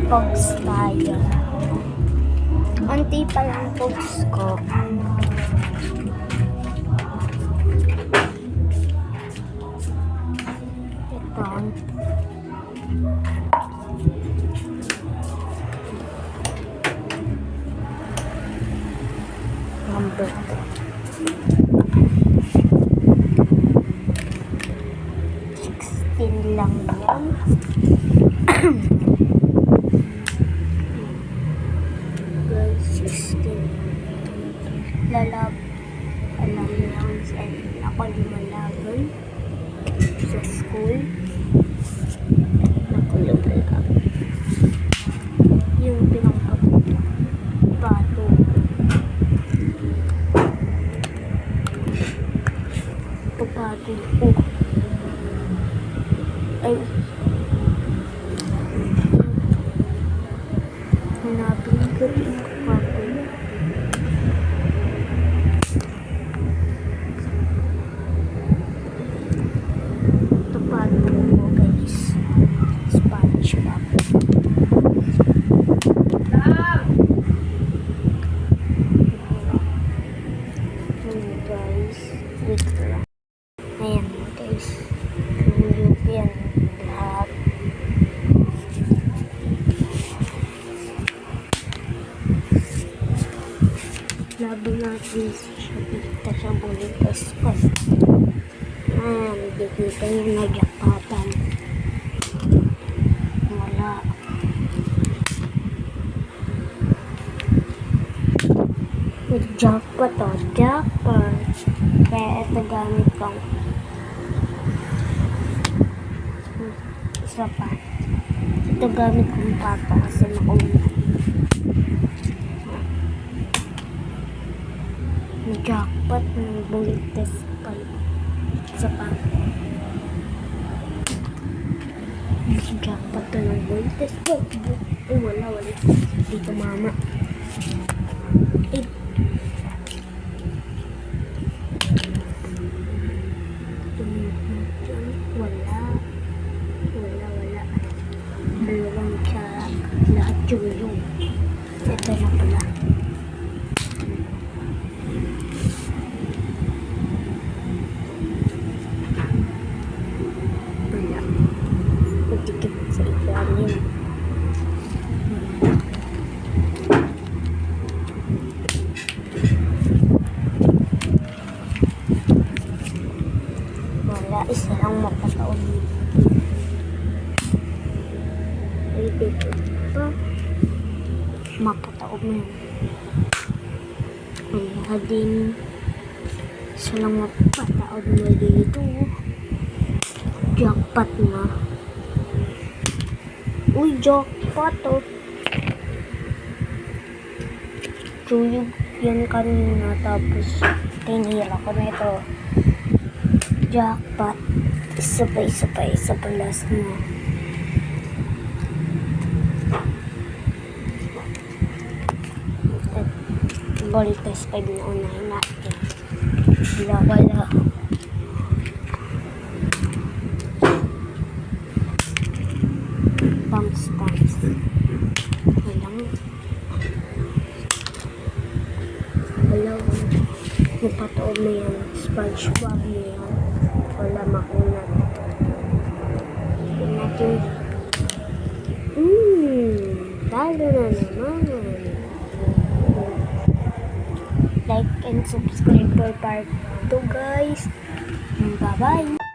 Pogs tayo. Unti pa lang pogs ko. Ito. Number 16 lang yan. Girl, 16. Lalab. Alam lang sa ako lumalaban sa school. Ako lumalaban. Yung pinangpato. Papato ko. Ay. Hanapin ko yung papato. Papato ko guys. SpongeBob. Guys. Wait lang. Ayan guys. Tulog yan. Lahat. Laban natin siya dito sa bulitas ko. Ayan. Dito yung nagyakatan. Wala. Jackpot o. Jackpot. Kaya ito gamit kong isa pa. Ito gamit kong pato kasi mauna. Jackpot ng bullet test pa. Isa pa. Jackpot to ng bullet test pa. Wala. Dito mama. Wala. Dalawang siya. Lahat yung. Ito na pala. Wala. Patikip sa ilalim. Wala. Isa lang mapataon dito. Dito pa mapataob na yun. Wala din isa lang mapataob na dito. Jackpot na. Uy, jackpot oh. Tuyog yan kanina tapos tinira ko na ito. Jackpot. Sabay sa palas na. Bullet test 5 na unahin natin. Wala. Pump stance. Wala. Napataob na yan. SpongeBob na yan. Wala makunat. Tignan natin. Talo na naman. Like and subscribe for part 2 guys. Bye bye.